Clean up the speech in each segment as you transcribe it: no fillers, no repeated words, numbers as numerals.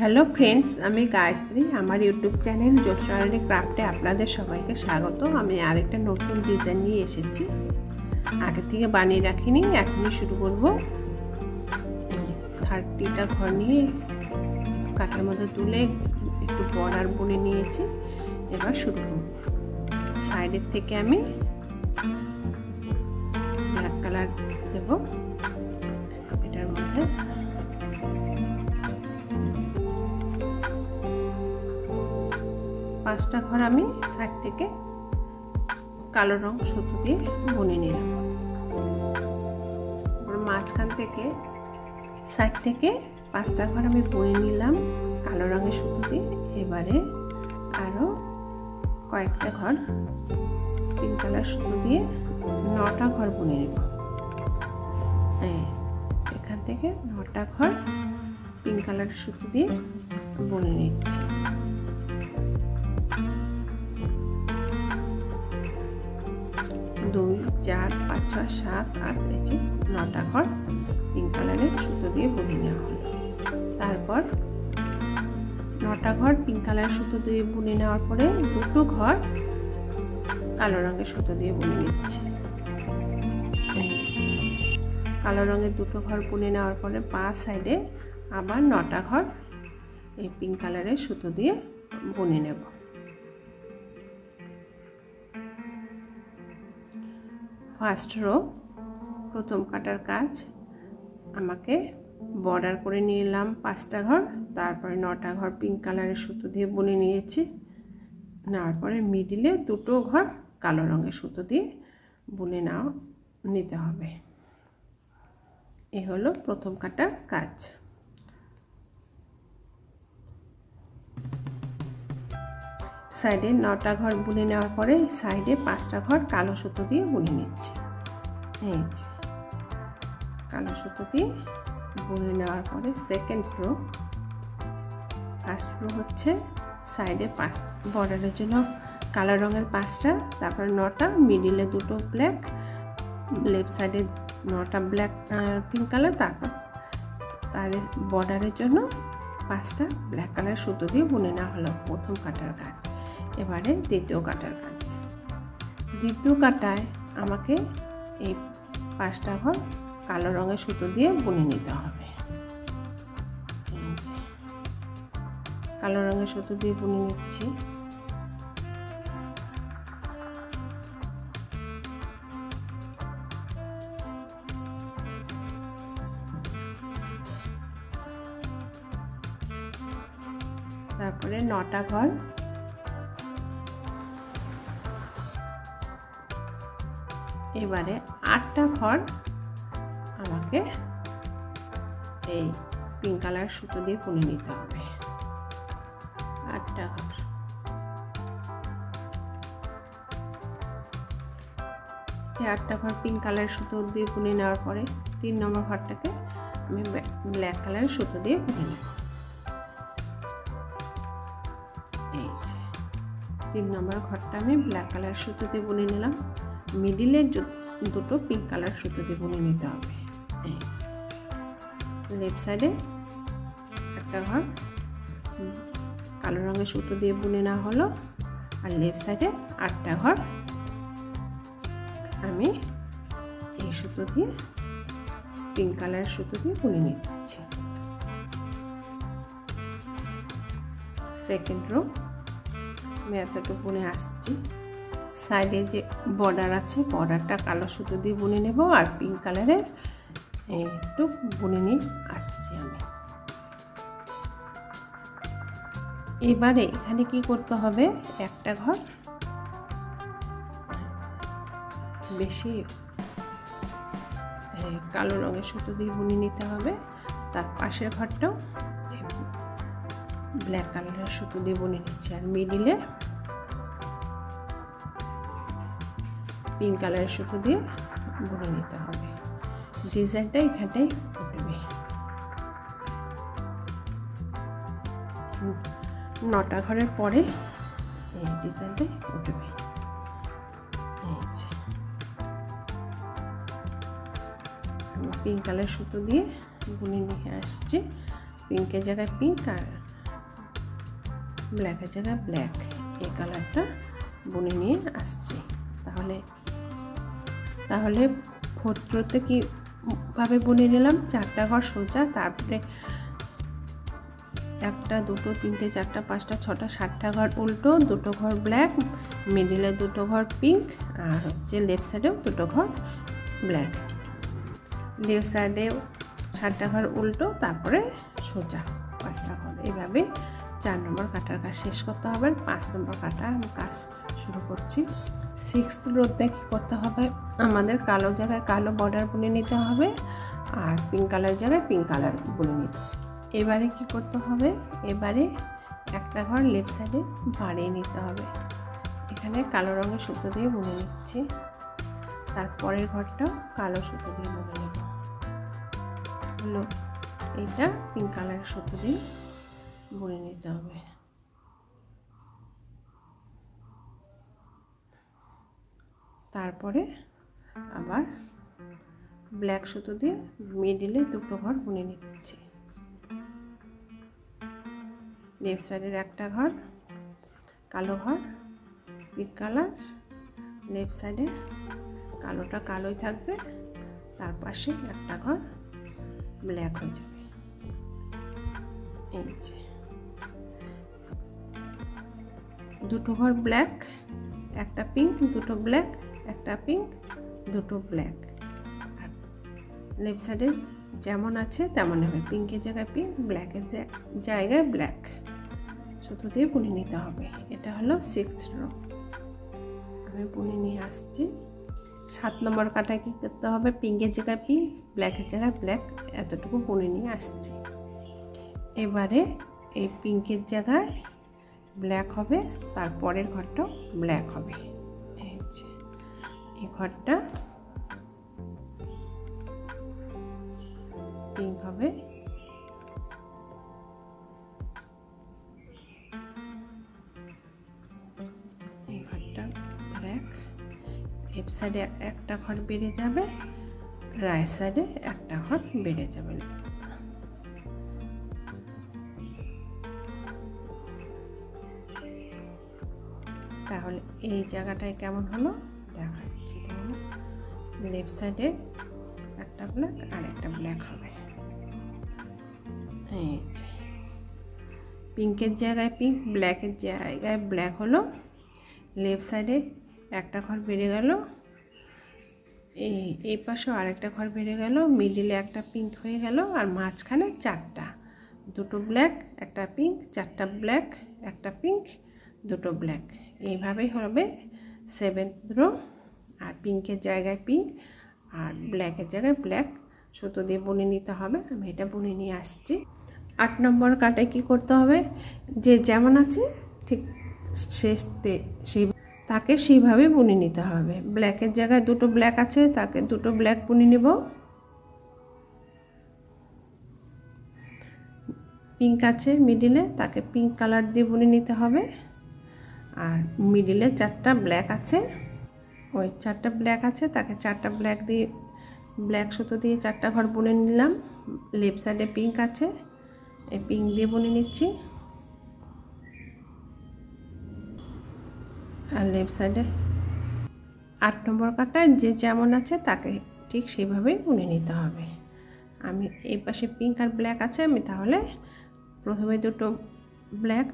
Hello friends, আমি গায়ত্রী। আমার YouTube channel Jyotsnarani ক্রাফটে আপনাদের সবাইকে স্বাগত। আমি আরেকটা নতুন ডিজাইন নিয়ে এসেছি, আগে থেকে বানিয়ে রাখিনি, এখনই শুরু করব। 30টা ঘর নিয়ে কাটার মধ্যে তুলে একটু বর্ডার বুনে নিয়েছি। এবার শুরু করব। সাইডের থেকে আমি ব্ল্যাক কালার দেব এটার মধ্যে। পাঁচটা ঘর আমি সাইড থেকে কালো রং সুতো দিয়ে বুনে নিলাম। মাঝখান থেকে সাইড থেকে পাঁচটা ঘর আমি বুনে নিলাম কালো রঙের সুতো দিয়ে। এবারে আরো কয়েকটা ঘর পিঙ্ক কালার সুতো দিয়ে 9টা ঘর বুনে নেব। এখান থেকে 9টা ঘর পিঙ্ক কালার সুতো দিয়ে বুনে নিচ্ছি। দুই, 4, 5, 6, 7, 8, 9টা ঘর পিঙ্ক কালারের সুতো দিয়ে বুনে নেওয়া হলো। তারপর 9টা ঘর পিঙ্ক কালারের সুতো দিয়ে বুনে নেওয়ার পরে দুটো ঘর কালো রঙের সুতো দিয়ে বুনে নিচ্ছি। কালো রঙের দুটো ঘর বুনে নেওয়ার পরে পাঁচ সাইডে আবার 9টা ঘর এই পিঙ্ক কালারের সুতো দিয়ে বুনে নেব। ফার্স্ট রো প্রথম কাটার কাজ আমাকে বর্ডার করে নিলাম 5টা ঘর, তারপরে 9টা ঘর পিঙ্ক কালারের সুতো দিয়ে বুনে নিয়েছি। নেওয়ার পরে মিডিলে দুটো ঘর কালো রঙের সুতো দিয়ে বুনে নিতে হবে। এই হলো প্রথম কাটার কাজ। সাইডে 9টা ঘর বুনে নেওয়ার পরে সাইডে 5টা ঘর কালো সুতো দিয়ে বুনে নিচ্ছি। এই যে কালো সুতো দিয়ে বুনে নেওয়ার পরে সেকেন্ড রো। ফার্স্ট রো হচ্ছে সাইডে 5 বর্ডারের জন্য কালো রঙের 5টা, তারপর 9টা, মিডিলে দুটো ব্ল্যাক, লেফট সাইডে 9টা ব্ল্যাক পিঙ্ক কালার, তারপর তার বর্ডারের জন্য 5টা ব্ল্যাক কালার সুতো দিয়ে বুনে নেওয়া হলো প্রথম কাটার কাজ। এবারে দ্বিতীয় কাটার কাজ। দ্বিতীয় কাটায় আমাকে এই 5টা ঘর কালো রঙের সুতো দিয়ে বুনে নিতে হবে। কালো রঙের সুতো দিয়ে বুনে নিচ্ছি। তারপরে 9টা ঘর এবারে 8টা ঘর আমাকে এই পিঙ্ক কালার সুতো দিয়ে বুনে নিতে হবে। 8টা ঘর। এই 8টা ঘর পিঙ্ক কালারের সুতো দিয়ে বুনে নেওয়ার পরে 3 নম্বর ঘরটাকে আমি ব্ল্যাক কালারের সুতো দিয়ে বুনে নেব। এই যে 3 নম্বর ঘরটা আমি ব্ল্যাক কালার সুতো দিয়ে বুনে নিলাম। মিডিলে দুটো পিঙ্ক কালার সুতো দিয়ে বুনে নিতে হবে। লেফট সাইডে একটা ঘর কালো রঙের সুতো দিয়ে বুনে নেওয়া হলো, আর লেফট সাইডে 8টা ঘর আমি এই সুতো দিয়ে পিঙ্ক কালারের সুতো দিয়ে বুনে নিচ্ছি। সেকেন্ড রো আমি এতটুকু বুনে আসছি। সাইডে যে বর্ডার আছে বর্ডারটা কালো সুতো দিয়ে বুনে নেব, আর পিঙ্ক কালারের একটু বুনে নিয়ে আসছি আমি। এবারে এখানে কি করতে হবে, একটা ঘর বেশি কালো রঙের সুতো দিয়ে বুনে নিতে হবে, তার পাশের ঘরটাও ব্ল্যাক কালারের সুতো দিয়ে বুনে নিচ্ছি, আর মিডিলে পিঙ্ক কালারের সুতো দিয়ে বুনে নিতে হবে। ডিজাইনটা এখানটাই উঠবে। 9টা ঘরের পরে এই ডিজাইনটাই উঠবে। এই যে আমি পিঙ্ক কালার সুতো দিয়ে বুনে নিয়ে আসছি। পিঙ্কের জায়গায় পিঙ্ক আর ব্ল্যাকের জায়গায় ব্ল্যাক এই কালারটা বুনে নিয়ে আসছি। তাহলে 4th রোতে কীভাবে বুনে নিলাম, 4টা ঘর সোজা, তারপরে 1টা 2টো 3টে 4টা 5টা 6টা 7টা ঘর উল্টো, 2টো ঘর ব্ল্যাক, মিডিলে 2টো ঘর পিঙ্ক, আর হচ্ছে লেফট সাইডেও 2টো ঘর ব্ল্যাক, লেফট সাইডেও 7টা ঘর উল্টো, তারপরে সোজা 5টা ঘর। এইভাবে 4 নম্বর কাটার কাজ শেষ করতে হবে। 5 নম্বর কাটা আমি কাজ শুরু করছি। 6th রোতে কী করতে হবে, আমাদের কালো জায়গায় কালো বর্ডার বুনে নিতে হবে আর পিঙ্ক কালারের জায়গায় পিঙ্ক কালার বুনে নিতে হবে। এবারে কি করতে হবে, এবারে একটা ঘর লেফট সাইডে বাড়িয়ে নিতে হবে। এখানে কালো রঙের সুতো দিয়ে বুনে নিচ্ছি, তারপরের ঘরটাও কালো সুতো দিয়ে বুনে নেব। হলো এইটা পিঙ্ক কালারের সুতো দিয়ে বুনে নিতে হবে। তারপরে আবার ব্ল্যাক সুতো দিয়ে মিডিলে 2টো ঘর বুনে নিচ্ছি। লেফট সাইডের একটা ঘর কালো ঘর পিঙ্ক কালার, লেফট সাইডে কালোটা কালোই থাকবে, তার পাশে একটা ঘর ব্ল্যাক হয়ে যাবে। এই যে 2টো ঘর ব্ল্যাক, একটা পিঙ্ক, 2টো ব্ল্যাক, একটা পিঙ্ক, 2টো ব্ল্যাক। আর লেফট সাইডে যেমন আছে তেমন হবে, পিঙ্কের জায়গায় পিঙ্ক, ব্ল্যাকের জায়গায় ব্ল্যাক সুতো দিয়ে বুনে নিতে হবে। এটা হলো 6th রো। আমি বুনে নিয়ে আসছি। 7 নম্বর কাটায় কী করতে হবে, পিঙ্কের জায়গায় পিঙ্ক, ব্ল্যাকের জায়গায় ব্ল্যাক, এতটুকু বুনে নিয়ে আসছি। এবারে এই পিঙ্কের জায়গায় ব্ল্যাক হবে, তারপরের ঘরটাও ব্ল্যাক হবে। এই ঘরটা পিঙ্ক হবে, এই ঘরটা ব্ল্যাক। লেফট সাইডে একটা ঘর বেড়ে যাবে, রাইট সাইডে একটা ঘর বেড়ে যাবে। তাহলে এই জায়গাটায় কেমন হলো দেখাচ্ছি। লেফট সাইডে একটা ব্ল্যাক আর একটা ব্ল্যাক হবে। এই যে পিঙ্কের জায়গায় পিঙ্ক, ব্ল্যাকের জায়গায় ব্ল্যাক হলো। লেফট সাইডে একটা ঘর বেড়ে গেল, এই পাশেও আরেকটা ঘর বেড়ে গেল, মিডিলে একটা পিঙ্ক হয়ে গেল, আর মাঝখানে 4টা, 2টো ব্ল্যাক, একটা পিঙ্ক, 4টা ব্ল্যাক, একটা পিঙ্ক, 2টো ব্ল্যাক। এইভাবেই হবে 7th রো। আর পিঙ্কের জায়গায় পিঙ্ক আর ব্ল্যাকের জায়গায় ব্ল্যাক সুতো দিয়ে বুনে নিতে হবে। আমি এটা বুনে নিয়ে আসছি। 8 নম্বর কাটায় কি করতে হবে, যে যেমন আছে ঠিক তাকে সেইভাবে বুনে নিতে হবে। ব্ল্যাকের জায়গায় 2টো ব্ল্যাক আছে, তাকে 2টো ব্ল্যাক বুনে নিব। পিঙ্ক আছে মিডিলে, তাকে পিঙ্ক কালার দিয়ে বুনে নিতে হবে। আর মিডিলে 4টা ব্ল্যাক আছে, ওই 4টা ব্ল্যাক আছে, তাকে 4টা ব্ল্যাক দিয়ে ব্ল্যাক সুতো দিয়ে 4টা ঘর বুনে নিলাম। লেফট সাইডে পিঙ্ক আছে, এই পিঙ্ক দিয়ে বুনে নিচ্ছি। আর লেফট সাইডে 8 নম্বর কাটায় যে যেমন আছে তাকে ঠিক সেইভাবেই বুনে নিতে হবে। আমি এই পাশে পিঙ্ক আর ব্ল্যাক আছে, আমি তাহলে প্রথমে 2টো ব্ল্যাক,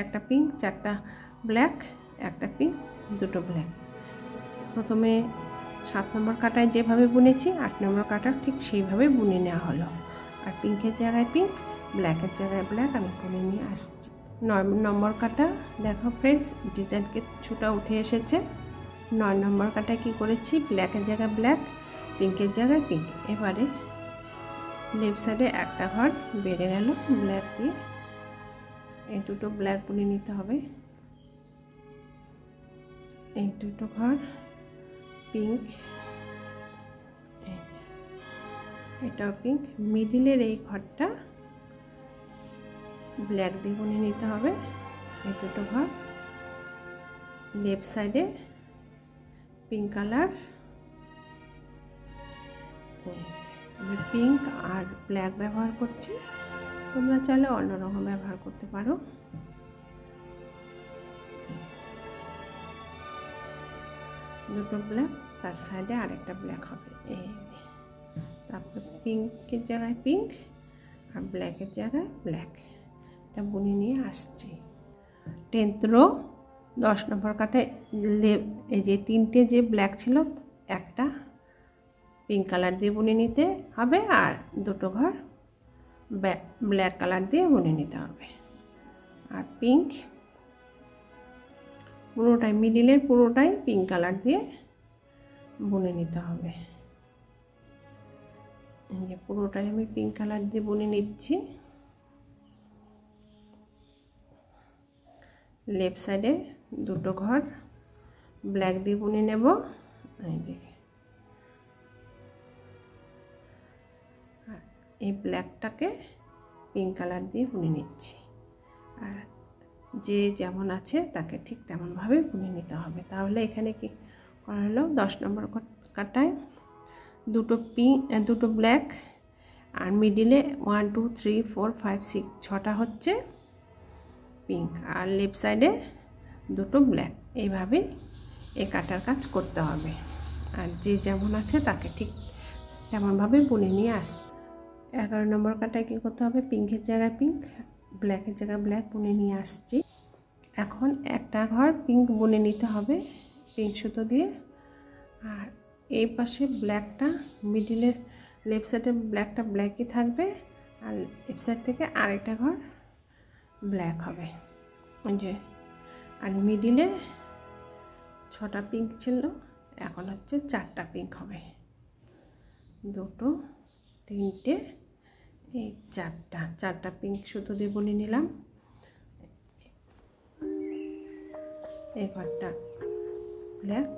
একটা পিঙ্ক, 4টা ব্ল্যাক, একটা পিঙ্ক, 2টো ব্ল্যাক। প্রথমে 7 নম্বর কাটায় যেভাবে বুনেছি 8 নম্বর কাটা ঠিক সেইভাবে বুনে নেওয়া হলো। আর পিঙ্কের জায়গায় পিঙ্ক, ব্ল্যাকের জায়গায় ব্ল্যাক আমি বুনে নিয়ে আসছি। 9 নম্বর কাটা দেখো ফ্রেন্ডস, ডিজাইন কিছুটা উঠে এসেছে। 9 নম্বর কাটায় কি করেছি, ব্ল্যাকের জায়গায় ব্ল্যাক, পিঙ্কের জায়গায় পিঙ্ক। এবারে লেফট সাইডে একটা ঘর বেড়ে গেল ব্ল্যাক দিয়ে, এই 2টো ব্ল্যাক বুনে নিতে হবে। এই 2টো ঘর পিঙ্ক, এটাও পিঙ্ক। মিডিলের এই ঘরটা ব্ল্যাক দিয়ে বুনে নিতে হবে। এই 2টো ঘর লেফট সাইডে পিঙ্ক কালার, আমি পিঙ্ক আর ব্ল্যাক ব্যবহার করছি, তোমরা চাইলে অন্য রকম ব্যবহার করতে পারো। দুটো ব্ল্যাক, তার সাইডে আরেকটা ব্ল্যাক হবে। এই তারপর পিঙ্কের জায়গায় পিঙ্ক আর ব্ল্যাকের জায়গায় ব্ল্যাক, এটা বুনে নিয়ে আসছি। 10th রো 10 নম্বর কাটায় এই যে 3টে যে ব্ল্যাক ছিল একটা পিঙ্ক কালার দিয়ে বুনে নিতে হবে, আর 2টো ঘর ব্ল্যাক কালার দিয়ে বুনে নিতে হবে। আর পিঙ্ক পুরোটাই, মিডিলের পুরোটাই পিঙ্ক কালার দিয়ে বুনে নিতে হবে। এই যে পুরোটাই আমি পিঙ্ক কালার দিয়ে বুনে নিচ্ছি। লেফট সাইডে 2টো ঘর ব্ল্যাক দিয়ে বুনে নেব। এই দেখে এই ব্ল্যাকটাকে পিঙ্ক কালার দিয়ে বুনে নিচ্ছি। আর যে যেমন আছে তাকে ঠিক তেমনভাবে বুনে নিতে হবে। তাহলে এখানে কি করা হলো, 10 নম্বর কাটায় 2টো ব্ল্যাক আর মিডিলে 1 2 3 4 5 6 6টা হচ্ছে পিঙ্ক, আর লেফট সাইডে 2টো ব্ল্যাক। এইভাবে এই কাটার কাজ করতে হবে। আর যে যেমন আছে তাকে ঠিক তেমনভাবে বুনে নিয়ে আসতে। 11 নম্বর কাটায় কী করতে হবে, পিঙ্কের জায়গায় পিঙ্ক, ব্ল্যাকের জায়গায় ব্ল্যাক বুনে নিয়ে আসছি। এখন একটা ঘর পিঙ্ক বুনে নিতে হবে পিঙ্ক সুতো দিয়ে। আর এই পাশে ব্ল্যাকটা, মিডিলের লেফট সাইডে ব্ল্যাকটা ব্ল্যাকই থাকবে, আর লেফট সাইড থেকে আরেকটা ঘর ব্ল্যাক হবে। যে আর মিডিলে 6টা পিঙ্ক ছিল, এখন হচ্ছে 4টা পিঙ্ক হবে। 2টো 3টে এই 4টা পিঙ্ক সুতো দিয়ে বুনে নিলাম। এই ঘরটা ব্ল্যাক,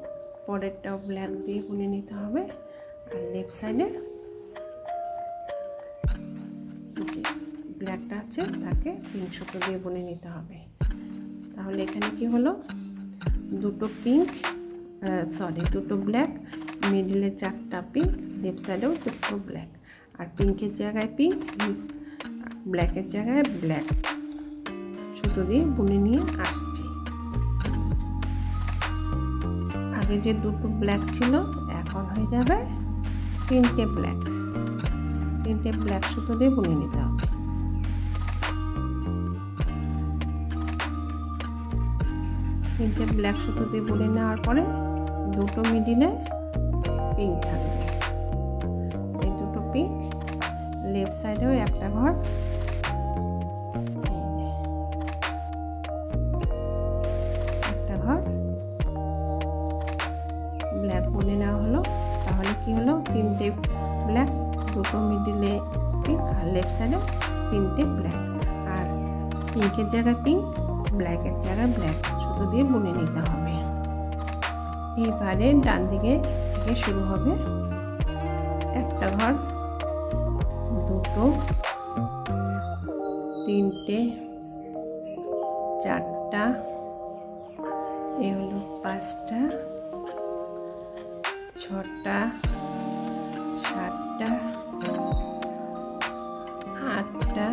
পরেরটাও ব্ল্যাক দিয়ে বুনে নিতে হবে। আর লেফট সাইডে যে ব্ল্যাকটা আছে তাকে পিঙ্ক সুতো দিয়ে বুনে নিতে হবে। তাহলে এখানে কি হলো, 2টো পিঙ্ক, 2টো ব্ল্যাক, মিডিলে 4টা পিঙ্ক, লেফট সাইডেও 2টো ব্ল্যাক। আর পিঙ্কের জায়গায় পিঙ্ক, ব্ল্যাকের জায়গায় ব্ল্যাক সুতো দিয়ে বুনে নিয়ে আসছি। আগে যে 2টো ব্ল্যাক ছিল এখন হয়ে যাবে 3টে ব্ল্যাক। 3টে ব্ল্যাক সুতো দিয়ে বুনে নিতে হবে। 3টে ব্ল্যাক সুতো দিয়ে বুনে নেওয়ার পরে 2টো মিডিলে পিঙ্ক থাকবে। এই 2টো পিঙ্ক, লেফট সাইডেও একটা ঘর, একটা ঘর ব্ল্যাক বুনে নেওয়া হলো। তাহলে কি হলো, 3টে ব্ল্যাক, 2টো মিডিলে পিঙ্ক, আর লেফট সাইডে 3টে ব্ল্যাক। আর পিঙ্কের জায়গায় পিঙ্ক, ব্ল্যাকের জায়গায় ব্ল্যাক সুতো দিয়ে বুনে নিতে হবে। এইবারে ডান দিকে থেকে শুরু হবে। একটা ঘর, 2টো, 3টে, 4টা, এই হলো 5টা, 6টা, 7টা, 8টা,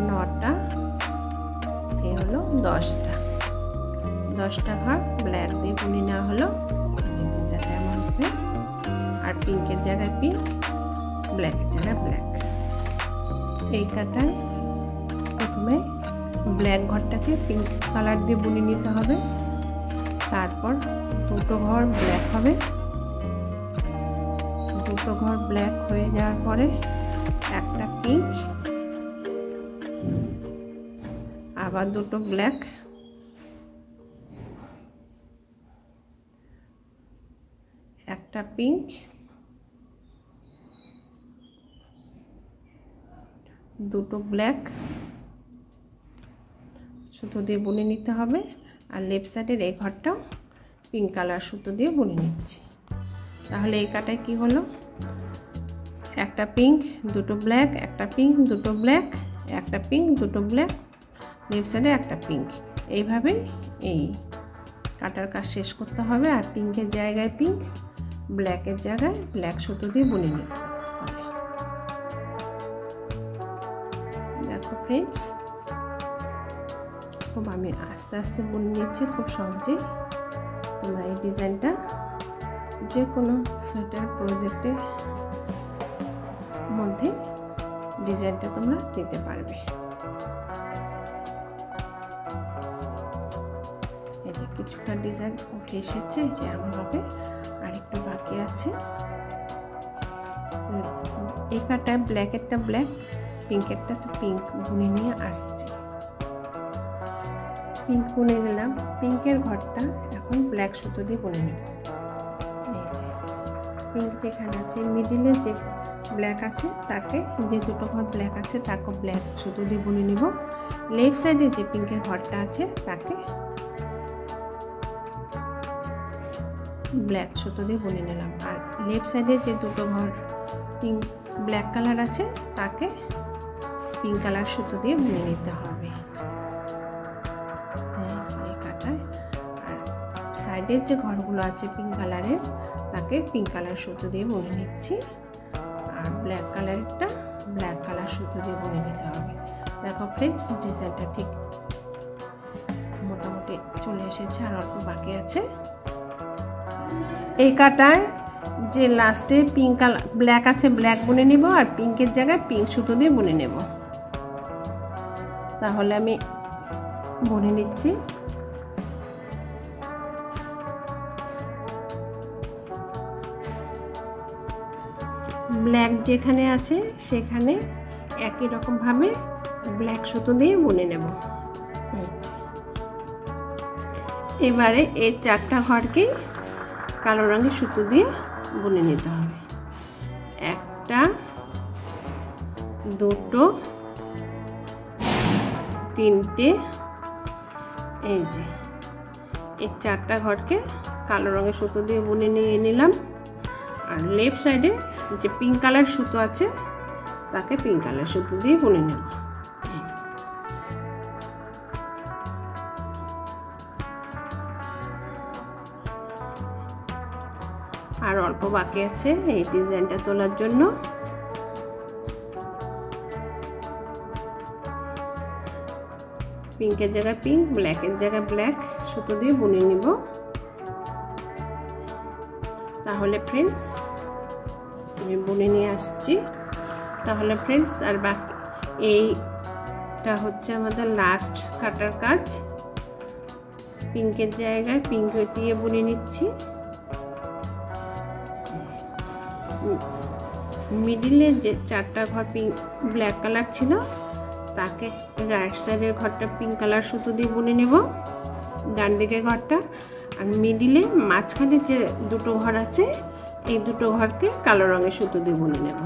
9টা, এই হলো 10টা ঘর ব্ল্যাক দিয়ে বুনে নেওয়া হলো। ডিজাইনটা এমন হবে। আর পিঙ্কের জায়গায় পিঙ্ক, ব্ল্যাকের জায়গায় ব্ল্যাক। এই কাটায় প্রথমে ব্ল্যাক ঘরটাকে পিঙ্ক কালার দিয়ে বুনে নিতে হবে। তারপর 2টো ঘর ব্ল্যাক হবে। 2টো ঘর ব্ল্যাক হয়ে যাওয়ার পরে একটা পিঙ্ক, আবার 2টো ব্ল্যাক, একটা পিঙ্ক, 2টো ব্ল্যাক সুতো দিয়ে বুনে নিতে হবে। আর লেফট সাইডের এই ঘরটাও পিঙ্ক কালার সুতো দিয়ে বুনে নিচ্ছি। তাহলে এই কাটায় কি হলো, একটা পিঙ্ক, 2টো ব্ল্যাক, একটা পিঙ্ক, 2টো ব্ল্যাক, একটা পিঙ্ক, 2টো ব্ল্যাক, লেফট সাইডে একটা পিঙ্ক। এইভাবেই এই কাটার কাজ শেষ করতে হবে। আর পিঙ্কের জায়গায় পিঙ্ক, ব্ল্যাকের জায়গায় ব্ল্যাক সুতো দিয়ে বুনে নিতে হবে। দেখো ফ্রেন্ডস, খুব আমি আস্তে আস্তে বুনে নিচ্ছি খুব সহজেই। তোমরা এই ডিজাইনটা যে কোনো সোয়েটার প্রজেক্টের মধ্যে ডিজাইনটা তোমরা দিতে পারবে। এই যে কিছুটা ডিজাইন উঠে এসেছে, যে এমনভাবে আরেকটু বাকি আছে। এই কাটায় ব্ল্যাকেরটা ব্ল্যাক, পিঙ্কেরটা তো পিঙ্ক বুনে নিয়ে আসছে। পিঙ্ক বুনে নিলাম, পিঙ্কের ঘরটা এখন ব্ল্যাক সুতো দিয়ে বুনে নেব। এই যে পিঙ্ক যেখানে আছে মিডিলে যে ব্ল্যাক আছে তাকে, যে দুটো ঘর ব্ল্যাক আছে তাকে ব্ল্যাক সুতো দিয়ে বুনে নেব। লেফট সাইডে যে পিঙ্কের ঘরটা আছে তাকে ব্ল্যাক সুতো দিয়ে বুনে নিলাম। আর লেফট সাইডে যে দুটো ঘর পিঙ্ক ব্ল্যাক কালার আছে তাকে পিঙ্ক কালার সুতো দিয়ে বুনে নিতে হবে এই কাটায়। আর সাইডের যে ঘরগুলো আছে পিঙ্ক কালারের তাকে পিঙ্ক কালার সুতো দিয়ে বুনে নিচ্ছি। আর ব্ল্যাক কালারটা ব্ল্যাক কালার সুতো দিয়ে বুনে নিতে হবে। দেখো ফ্রেন্ডস, ডিজাইনটা ঠিক মোটামুটি চলে এসেছে, আর অল্প বাকি আছে। এই কাটায় যে লাস্টে পিঙ্ক কালার ব্ল্যাক আছে ব্ল্যাক বুনে নেব, আর পিঙ্কের জায়গায় পিঙ্ক সুতো দিয়ে বুনে নেব। তাহলে আমি বুনে নিচ্ছি। ব্ল্যাক যেখানে আছে সেখানে একই রকম ভাবে ব্ল্যাক সুতো দিয়ে বুনে নেব। এবারে এই চারটা ঘরকে কালো রঙের সুতো দিয়ে বুনে নিতে হবে। একটা, দুটো, তিনটে, এই যে এই চারটা ঘরকে কালো রঙের সুতো দিয়ে বুনে নিয়ে নিলাম। আর লেফট সাইডে যে পিঙ্ক কালার সুতো আছে তাকে পিঙ্ক কালার সুতো দিয়ে বুনে নেব। আর অল্প বাকি আছে এই ডিজাইনটা তোলার জন্য। পিঙ্কের জায়গায় পিঙ্ক, ব্ল্যাকের জায়গায় ব্ল্যাক সুতো দিয়ে বুনে নিব। তাহলে ফ্রেন্ডস আমি বুনে নিয়ে আসছি। তাহলে ফ্রেন্ডস আর বাকি এইটা হচ্ছে আমাদের লাস্ট কাটার কাজ। পিঙ্কের জায়গায় পিঙ্ক দিয়ে বুনে নিচ্ছি। মিডিলে যে চারটা ঘর পিঙ্ক ব্ল্যাক কালার ছিল তাকে রাইট সাইডের ঘরটা পিঙ্ক কালার সুতো দিয়ে বুনে নেব, ডান দিকের ঘরটা। আর মিডিলে মাঝখানে যে দুটো ঘর আছে এই দুটো ঘরকে কালো রঙের সুতো দিয়ে বুনে নেব।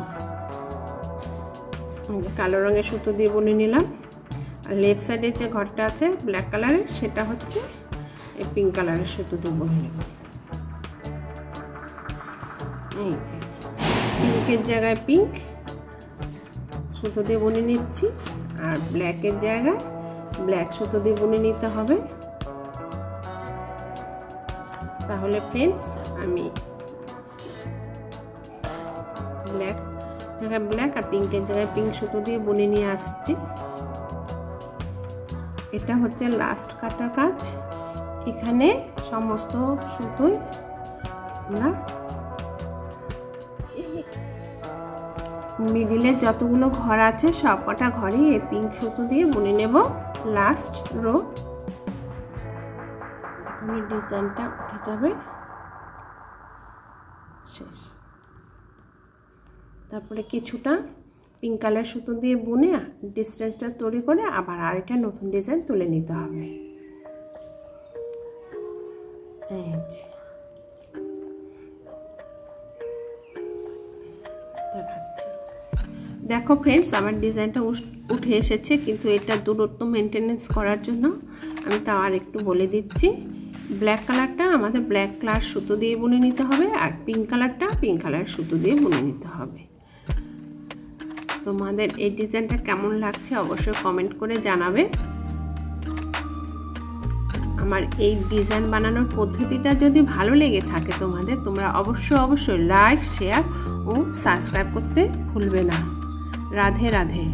কালো রঙের সুতো দিয়ে বুনে নিলাম। আর লেফট সাইডের যে ঘরটা আছে ব্ল্যাক কালারের সেটা হচ্ছে এই পিঙ্ক কালারের সুতো দিয়ে বুনে নেব। এই যে পিঙ্কের জায়গায় পিঙ্ক সুতো দিয়ে বুনে নিচ্ছি, আর ব্ল্যাকের জায়গায় ব্ল্যাক সুতো দিয়ে বুনে নিতে হবে। তাহলে ফ্রেন্ডস আমি ব্ল্যাক জায়গায় ব্ল্যাক আর পিঙ্কের জায়গায় পিঙ্ক সুতো দিয়ে বুনে নিয়ে আসছি। এটা হচ্ছে লাস্ট কাটার কাজ। এখানে সমস্ত সুতোই আমরা মিডিলে যতগুলো ঘর আছে সব কটা ঘরই এই পিঙ্ক সুতো দিয়ে বুনে নেব। লাস্ট রো ডিজাইনটা উঠে যাবে শেষ। তারপরে কিছুটা পিঙ্ক কালার সুতো দিয়ে বুনে ডিস্টেন্সটা তৈরি করে আবার আরেকটা নতুন ডিজাইন তুলে নিতে হবে। দেখো ফ্রেন্ডস আমার ডিজাইনটা উঠে এসেছে, কিন্তু এটা দূরত্ব মেনটেনেন্স করার জন্য আমি তাও আর একটু বলে দিচ্ছি। ব্ল্যাক কালারটা আমাদের ব্ল্যাক কালার সুতো দিয়ে বুনে নিতে হবে, আর পিঙ্ক কালারটা পিঙ্ক কালার সুতো দিয়ে বুনে নিতে হবে। তোমাদের এই ডিজাইনটা কেমন লাগছে অবশ্যই কমেন্ট করে জানাবে। আমার এই ডিজাইন বানানোর পদ্ধতিটা যদি ভালো লেগে থাকে তোমরা অবশ্যই লাইক, শেয়ার ও সাবস্ক্রাইব করতে ভুলবে না। রাধে রাধে।